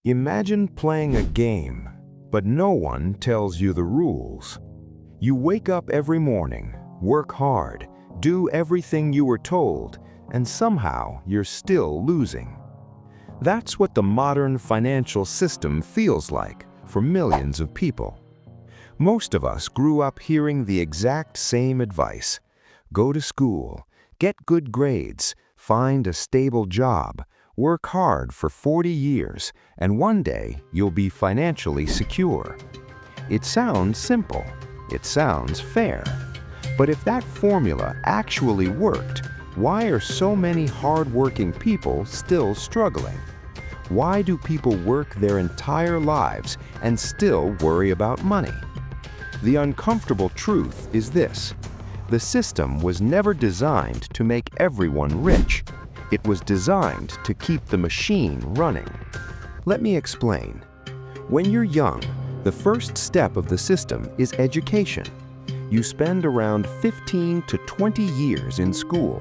Imagine playing a game, but no one tells you the rules. You wake up every morning, work hard, do everything you were told, and somehow you're still losing. That's what the modern financial system feels like for millions of people. Most of us grew up hearing the exact same advice. Go to school, get good grades, find a stable job, work hard for 40 years, and one day you'll be financially secure. It sounds simple. It sounds fair. But if that formula actually worked, why are so many hardworking people still struggling? Why do people work their entire lives and still worry about money? The uncomfortable truth is this: the system was never designed to make everyone rich. It was designed to keep the machine running. Let me explain. When you're young, the first step of the system is education. You spend around 15 to 20 years in school.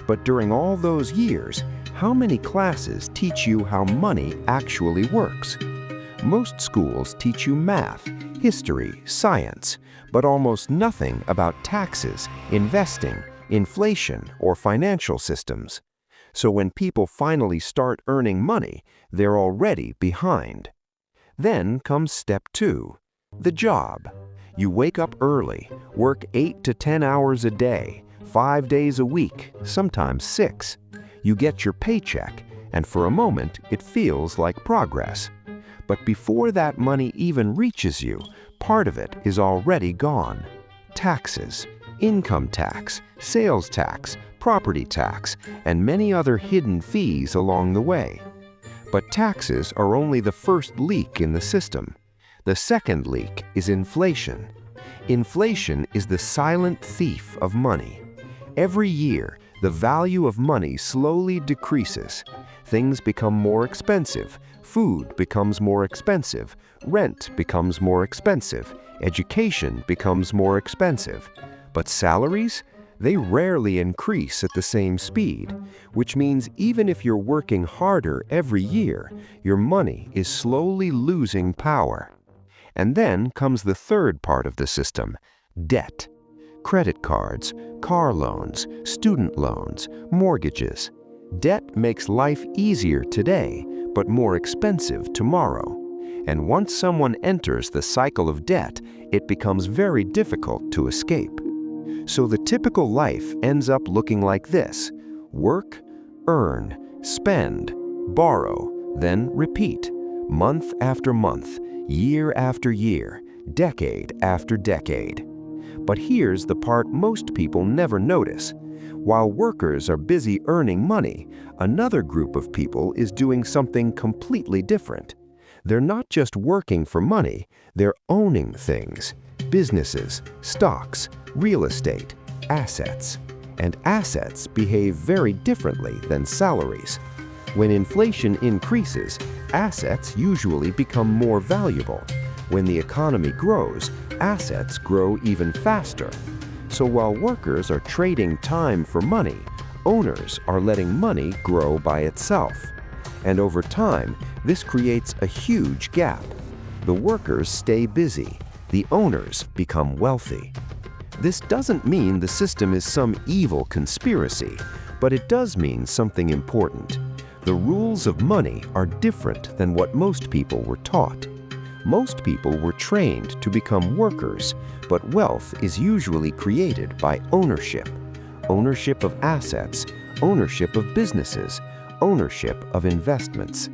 But during all those years, how many classes teach you how money actually works? Most schools teach you math, history, science, but almost nothing about taxes, investing, inflation, or financial systems. So when people finally start earning money, they're already behind. Then comes step 2, the job. You wake up early, work 8 to 10 hours a day, 5 days a week, sometimes 6. You get your paycheck, and for a moment it feels like progress. But before that money even reaches you, part of it is already gone. Taxes, income tax, sales tax, property tax, and many other hidden fees along the way. But taxes are only the first leak in the system. The second leak is inflation. Inflation is the silent thief of money. Every year, the value of money slowly decreases. Things become more expensive, food becomes more expensive, rent becomes more expensive, education becomes more expensive. But salaries? They rarely increase at the same speed, which means even if you're working harder every year, your money is slowly losing power. And then comes the third part of the system, debt. Credit cards, car loans, student loans, mortgages. Debt makes life easier today, but more expensive tomorrow. And once someone enters the cycle of debt, it becomes very difficult to escape. So the typical life ends up looking like this: work, earn, spend, borrow, then repeat, month after month, year after year, decade after decade. But here's the part most people never notice. While workers are busy earning money, another group of people is doing something completely different. They're not just working for money, they're owning things: businesses, stocks, real estate, assets. And assets behave very differently than salaries. When inflation increases, assets usually become more valuable. When the economy grows, assets grow even faster. So while workers are trading time for money, owners are letting money grow by itself. And over time, this creates a huge gap. The workers stay busy. The owners become wealthy. This doesn't mean the system is some evil conspiracy, but it does mean something important. The rules of money are different than what most people were taught. Most people were trained to become workers, but wealth is usually created by ownership. Ownership of assets, ownership of businesses, ownership of investments.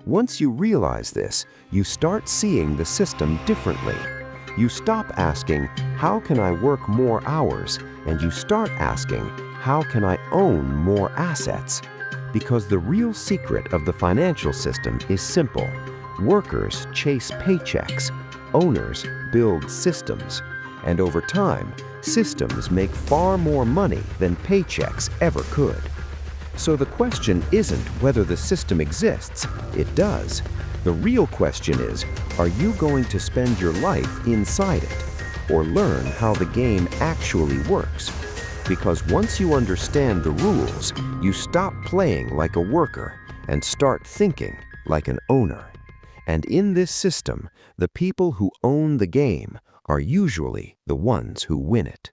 Once you realize this, you start seeing the system differently. You stop asking, how can I work more hours? And you start asking, how can I own more assets? Because the real secret of the financial system is simple. Workers chase paychecks. Owners build systems. And over time, systems make far more money than paychecks ever could. So the question isn't whether the system exists. It does. The real question is, are you going to spend your life inside it, or learn how the game actually works? Because once you understand the rules, you stop playing like a worker and start thinking like an owner. And in this system, the people who own the game are usually the ones who win it.